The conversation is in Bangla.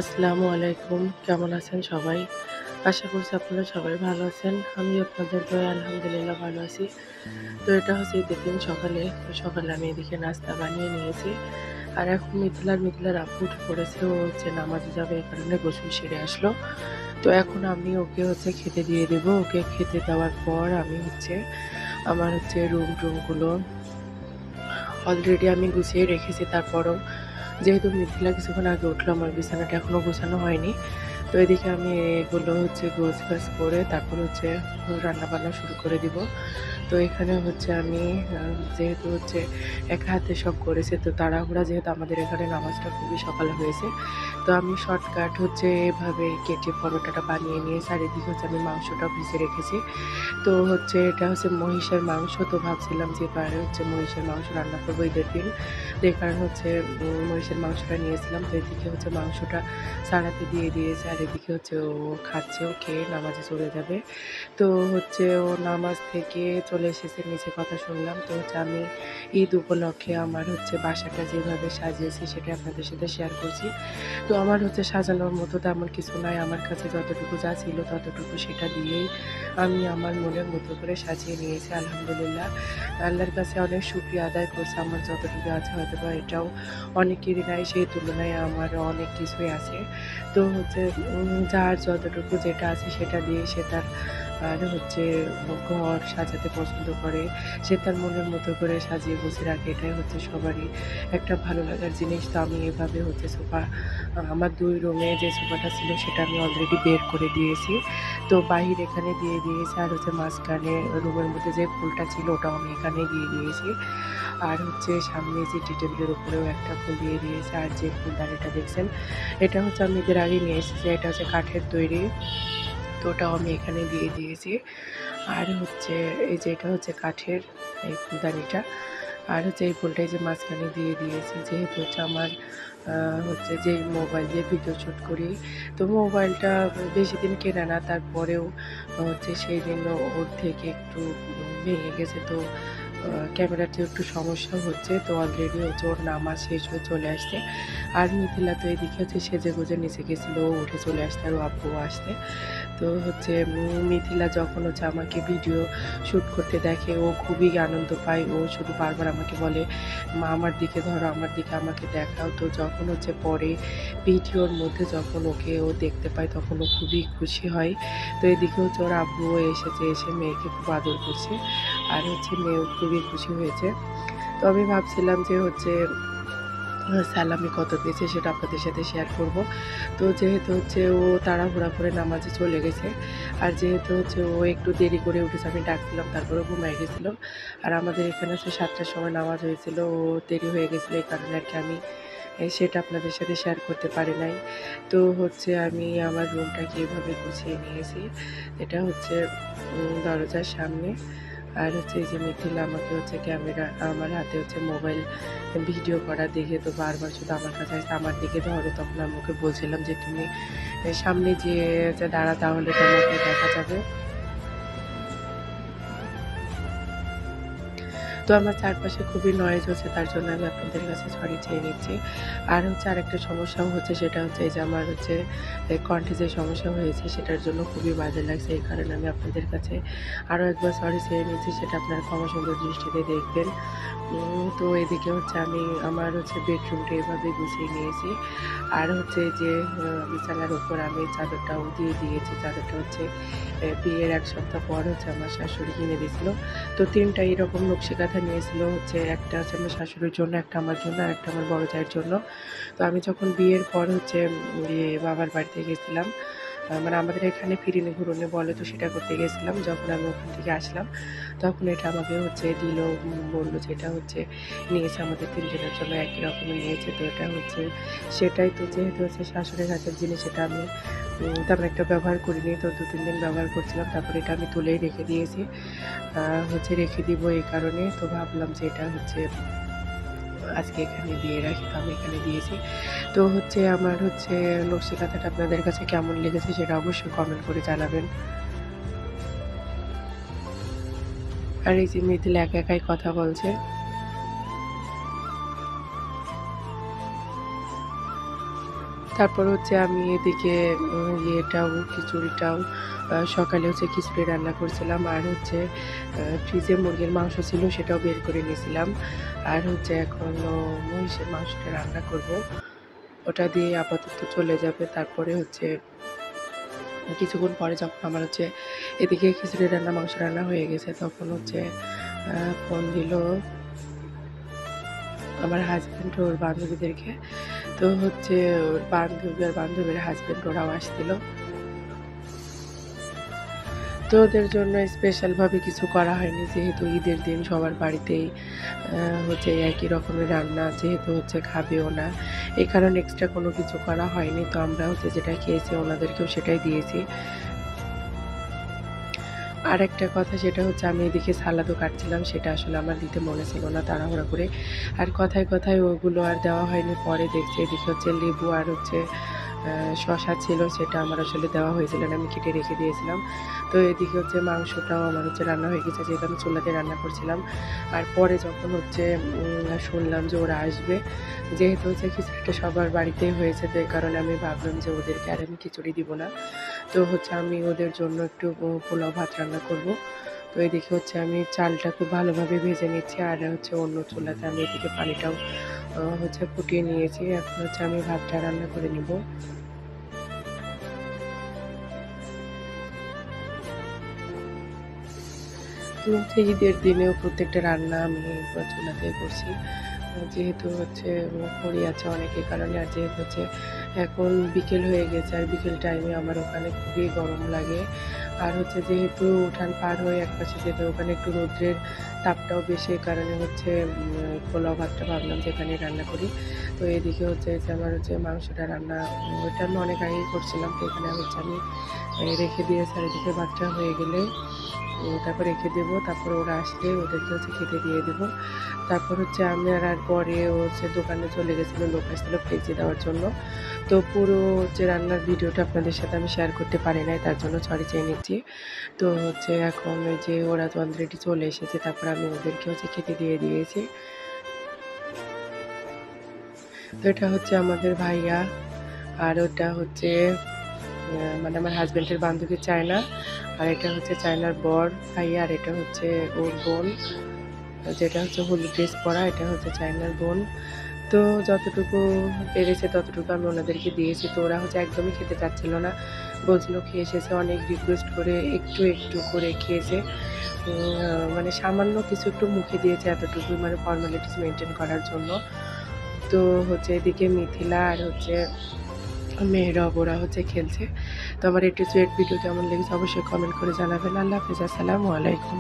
আসসালামু আলাইকুম। কেমন আছেন সবাই? আশা করছি আপনারা সবাই ভালো আছেন। আমি আপনাদের দয়ায় আলহামদুলিল্লাহ ভালো আছি। তো এটা হচ্ছে ঈদের সকালে। তো সকালে আমি এদিকে নাস্তা বানিয়ে নিয়েছি। আর এখন মিথিলার আব্বু উঠে পড়েছে। ও হচ্ছে নামাজে যাবে এই কারণে গোসল সেরে আসলো। তো এখন আমি ওকে হচ্ছে খেতে দিয়ে দেবো। ওকে খেতে দেওয়ার পর আমি হচ্ছে আমার হচ্ছে রুম-টুমগুলো অলরেডি আমি গুছিয়ে রেখেছি। তারপরও যেহেতু মিথিলা কিছুক্ষণ আগে উঠলো, আমার বিছানাটা এখনো গোছানো হয়নি। তো এদিকে আমি এগুলো হচ্ছে গোছগাছ করে তারপর হচ্ছে রান্নাবান্না শুরু করে দিব। তো এখানে হচ্ছে আমি যেহেতু হচ্ছে একা হাতে সব করেছি, তো তাড়াহুড়া যেহেতু আমাদের এখানে নামাজটা খুবই সকালে হয়েছে, তো আমি শর্টকাট হচ্ছে এভাবে কেটে পরোটাটা বানিয়ে নিয়েছি। আর এদিকে হচ্ছে আমি মাংসটা ভিজে রেখেছি। তো হচ্ছে এটা হচ্ছে মহিষের মাংস। তো ভাবছিলাম যে এবারে হচ্ছে মহিষের মাংস রান্না করবো ঈদের দিন। তো এই কারণে হচ্ছে মহিষের মাংসটা নিয়েছিলাম। তো এদিকে হচ্ছে মাংসটা ছাড়াতে দিয়ে দিয়েছে। আর এদিকে হচ্ছে ও খাচ্ছে, ও খেয়ে নামাজে চলে যাবে। তো হচ্ছে ও নামাজ থেকে চলে এসেছে, নিচে কথা শুনলাম। তো হচ্ছে আমি ঈদ উপলক্ষে আমার হচ্ছে বাসাটা যেভাবে সাজিয়েছি সেটা আপনাদের সাথে শেয়ার করছি। তো আমার হচ্ছে সাজানোর মতো তেমন কিছু নাই। আমার কাছে যতটুকু যা ছিল ততটুকু সেটা দিয়েই আমি আমার মনের মতো করে সাজিয়ে নিয়েছি আলহামদুলিল্লাহ। আল্লাহর কাছে অনেক শুকরিয়া আদায় করছি। আমার যতটুকু আছে হয়তোবা এটাও অনেকেরই নাই, সেই তুলনায় আমার অনেক কিছুই আছে। তো হচ্ছে যার যতটুকু যেটা আছে সেটা দিয়ে সে তার আর হচ্ছে ঘর সাজাতে পছন্দ করে। সে তার মনের মতো করে সাজিয়ে গুছিয়ে রাখে। এটাই হচ্ছে সবারই একটা ভালো লাগার জিনিস। তো আমি এভাবে হচ্ছে সোফা আমার ২ রুমে যে সোফাটা ছিল সেটা আমি অলরেডি বের করে দিয়েছি। তো বাহির এখানে দিয়ে দিয়েছি। আর হচ্ছে মাঝখানে রুমের মধ্যে যে ফুলটা ছিল ওটাও আমি এখানে দিয়ে দিয়েছি। আর হচ্ছে সামনে যে টি টেবিলের উপরেও একটা ফুল দিয়ে দিয়েছি। আর যে ফুলদানিটা দেখছেন এটা হচ্ছে আমি এদের আগেই নিয়ে এসেছি। এটা হচ্ছে কাঠের তৈরি। তো ওটাও আমি এখানে দিয়ে দিয়েছি। আর হচ্ছে এই যে এটা হচ্ছে কাঠের এই ফুলদানিটা। আর হচ্ছে এই ফুলটা এই যে মাঝখানে দিয়ে দিয়েছি। যেহেতু হচ্ছে আমার হচ্ছে যে মোবাইল দিয়ে ভিডিও শ্যুট করি, তো মোবাইলটা বেশিদিন কেনা না, তারপরেও হচ্ছে সেইদিন ওর থেকে একটু ভেঙে গেছে। তো ক্যামেরাতে একটু সমস্যা হচ্ছে। তো অলরেডি হচ্ছে ওর নামাজ শেষ হয়ে চলে আসছে। আর মিথিলা তো এদিকে হচ্ছে সেজেগুজে নিচে গেছিলো, ও উঠে চলে আসতে আর ও আব্বুও আসতে। তো হচ্ছে মিথিলা যখন হচ্ছে আমাকে ভিডিও শ্যুট করতে দেখে ও খুবই আনন্দ পায়। ও শুধু বারবার আমাকে বলে, "মা আমার দিকে ধরো, আমার দিকে আমাকে দেখাও।" তো যখন হচ্ছে পরে ভিডিওর মধ্যে যখন ওকে ও দেখতে পায় তখন ও খুবই খুশি হয়। তো এদিকে হচ্ছে ওর আব্বুও এসেছে, এসে মেয়েকে খুব আদর করছে। আর হচ্ছে মেয়েও খুবই খুশি হয়েছে। তো আমি ভাবছিলাম যে হচ্ছে সালামি কত পেয়েছে সেটা আপনাদের সাথে শেয়ার করব। তো যেহেতু হচ্ছে ও তাড়াহুড়া করে নামাজে চলে গেছে, আর যেহেতু হচ্ছে ও একটু দেরি করে উঠেছে, আমি ডাকছিলাম তারপরেও ঘুমায় গেছিলো। আর আমাদের এখানে হচ্ছে ৭টার সময় নামাজ হয়েছিল, ও দেরি হয়ে গেছিলো এই কারণে আরকি আমি সেটা আপনাদের সাথে শেয়ার করতে পারি নাই। তো হচ্ছে আমি আমার রুমটাকে এভাবে গুছিয়ে নিয়েছি। এটা হচ্ছে দরজার সামনে। আর হচ্ছে এই যে মিথিলা আমাকে হচ্ছে ক্যামেরা আমার হাতে হচ্ছে মোবাইল ভিডিও করা দেখে তো বারবার শুধু আমার কাছে আসছে, আমার দিকে ধরো। তখন আমি ওকে বলছিলাম যে, "তুমি সামনে যেয়ে দাঁড়া, তাহলে তোমাকে দেখা যাবে।" তো আমার চারপাশে খুবই নয়েজ হচ্ছে, তার জন্য আমি আপনাদের কাছে সরি চেয়ে নিচ্ছি। আর হচ্ছে আরেকটা সমস্যাও হচ্ছে, সেটা হচ্ছে এই যে আমার হচ্ছে কণ্ঠে যে সমস্যা হয়েছে সেটার জন্য খুবই বাজে লাগছে। এই কারণে আমি আপনাদের কাছে আরও একবার সরি চেয়ে নিচ্ছি, সেটা আপনারা ক্ষমা সুন্দর দৃষ্টিতে দেখবেন। তো এদিকে হচ্ছে আমি আমার হচ্ছে বেডরুমটা এভাবে গুছিয়ে নিয়েছি। আর হচ্ছে যে বিছানার উপর আমি চাদরটাও দিয়ে দিয়েছি। চাদরটা হচ্ছে বিয়ের ১ সপ্তাহ পর হচ্ছে আমার শাশুড়ি কিনে দিয়েছিল। তো ৩ টা এরকম নকশি কাঁথা নিয়েছিল হচ্ছে, একটা হচ্ছে আমার শাশুড়ির জন্য, একটা আমার জন্য, আর একটা আমার বড় জায়ের জন্য। তো আমি যখন বিয়ের পর হচ্ছে বাবার বাড়িতে গেছিলাম, মানে আমাদের এখানে ফিরিনি ঘুরুনি বলে, তো সেটা করতে গেছিলাম। যখন আমি ওখান থেকে আসলাম তখন এটা আমাকে হচ্ছে দিল, বলল যে এটা হচ্ছে নিয়েছে আমাদের ৩ জনের জন্য, একই রকমের নিয়েছে। তো এটা হচ্ছে সেটাই। তো যেহেতু হচ্ছে শাশুড়ির হাতের জিনিস, এটা আমি তেমন একটা ব্যবহার করিনি। তো ২-৩ দিন ব্যবহার করছিলাম, তারপরে এটা আমি তুলেই রেখে দিয়েছি। হচ্ছে রেখে দিব এই কারণে। তো ভাবলাম যে এটা হচ্ছে আজকে এখানে দিয়ে রাখি, তো আমি এখানে দিয়েছি। তো হচ্ছে আমার হচ্ছে নকশি কাঁথাটা আপনাদের কাছে কেমন লেগেছে সেটা অবশ্যই কমেন্ট করে জানাবেন। আর এই যে মিথিলা একা একাই কথা বলছে। তারপর হচ্ছে আমি এদিকে ইয়েটাও খিচুড়িটাও সকালে হচ্ছে খিচুড়ি রান্না করছিলাম, আর হচ্ছে ফ্রিজে মুরগির মাংস ছিল সেটাও বের করে নিয়েছিলাম। আর হচ্ছে এখন মহিষের মাংসটা রান্না করব, ওটা দিয়ে আপাতত চলে যাবে। তারপরে হচ্ছে কিছুক্ষণ পরে যখন আমার হচ্ছে এদিকে খিচুড়ি রান্না মাংস রান্না হয়ে গেছে, তখন হচ্ছে ফোন দিল আমার হাজব্যান্ড ওর বান্ধবীদেরকে। তো হচ্ছে ওর বান্ধবী আর বান্ধবীর হাজব্যান্ড ওরাও আসছিল। তো ওদের জন্য স্পেশালভাবে কিছু করা হয়নি, যেহেতু ঈদের দিন সবার বাড়িতেই হচ্ছে একই রকমের রান্না, যেহেতু হচ্ছে খাবেও না, এই কারণে এক্সট্রা কোনো কিছু করা হয়নি। তো আমরা হচ্ছে যেটা খেয়েছি ওনাদেরকেও সেটাই দিয়েছি। আর একটা কথা, সেটা হচ্ছে আমি এদিকে সালাদও কাটছিলাম, সেটা আসলে আমার দিতে মনে ছিল না তাড়াহুড়া করে, আর কথায় কথায় ওগুলো আর দেওয়া হয়নি। পরে দেখছি এদিকে হচ্ছে লেবু আর হচ্ছে শসা ছিল, সেটা আমার আসলে দেওয়া হয়েছিল না, আমি কেটে রেখে দিয়েছিলাম। তো এদিকে হচ্ছে মাংসটাও আমার হচ্ছে রান্না হয়ে গেছে, যেহেতু আমি চুলাতে রান্না করছিলাম। আর পরে যখন হচ্ছে শুনলাম যে ওরা আসবে, যেহেতু হচ্ছে খিচুড়িটা সবার বাড়িতেই হয়েছে, তো এই কারণে আমি ভাবলাম যে ওদেরকে আর আমি খিচুড়ি দিব না। তো হচ্ছে আমি ওদের জন্য একটু পোলাও ভাত রান্না করব। তো এদিকে হচ্ছে আমি চালটা খুব ভালোভাবে ভেজে নিচ্ছি, আর হচ্ছে অন্য চুলাতে আমি এদিকে পানিটাও হচ্ছে ফুটিয়ে নিয়েছি। এখন হচ্ছে আমি ভাতটা রান্না করে নিব। হচ্ছে ঈদের দিনেও প্রত্যেকটা রান্না আমি চুলাতেই করছি, যেহেতু হচ্ছে পড়ে আছে অনেকের কারণে। আর যেহেতু হচ্ছে এখন বিকেল হয়ে গেছে, আর বিকেল টাইমে আমার ওখানে খুবই গরম লাগে। আর হচ্ছে যেহেতু উঠান পার হয়ে একপাশে যেতে, ওখানে একটু রৌদ্রের তাপটাও বেশি, এই কারণে হচ্ছে পোলাও ভাতটা ভাবলাম যে এখানে রান্না করি। তো এদিকে হচ্ছে যে আমার হচ্ছে মাংসটা রান্না, ওইটা আমি অনেক আগেই করছিলাম, তো এখানে হচ্ছে আমি রেখে দিয়েছি। আর এদিকে ভাতটা হয়ে গেলে তারপর রেখে দেবো, তারপর ওরা আসলে ওদেরকে হচ্ছে খেতে দিয়ে দেবো। তারপর হচ্ছে আমি আর পরে ও হচ্ছে দোকানে চলে গেছিলো, লোক আসছিলো ফ্রিজে দেওয়ার জন্য। তো পুরো হচ্ছে রান্নার ভিডিওটা আপনাদের সাথে আমি শেয়ার করতে পারি নাই, তার জন্য সরি চেয়ে নিচ্ছি। তো হচ্ছে এখন ওই যে ওরা তো অলরেডি চলে এসেছে, তারপর আমি ওদেরকে হচ্ছে খেতে দিয়ে দিয়েছি। তো এটা হচ্ছে আমাদের ভাইয়া, আর ওটা হচ্ছে মানে আমার হাজব্যান্ডের বান্ধবী চায়না, আর এটা হচ্ছে চায়নার বর ভাইয়া, আর এটা হচ্ছে ওর বোন, যেটা হচ্ছে হলুদ ড্রেস পরা, এটা হচ্ছে চায়নার বোন। তো যতটুকু পেরেছে ততটুকু আমি ওনাদেরকে দিয়েছি। তো ওরা হচ্ছে একদমই খেতে চাচ্ছিল না, বলছিল খেয়ে এসেছে, অনেক রিকোয়েস্ট করে একটু একটু করে খেয়েছে। মানে সামান্য কিছু একটু মুখে দিয়েছে, এতটুকুই, মানে ফর্মালিটিস মেনটেন করার জন্য। তো হচ্ছে এদিকে মিথিলা আর হচ্ছে মেয়েরাও ওরা হচ্ছে খেলছে। তো আমার একটু সুয়েট ভিডিও কেমন লেগেছে অবশ্যই কমেন্ট করে জানাবেন। আল্লাহ হাফেজ, আসসালামু আলাইকুম।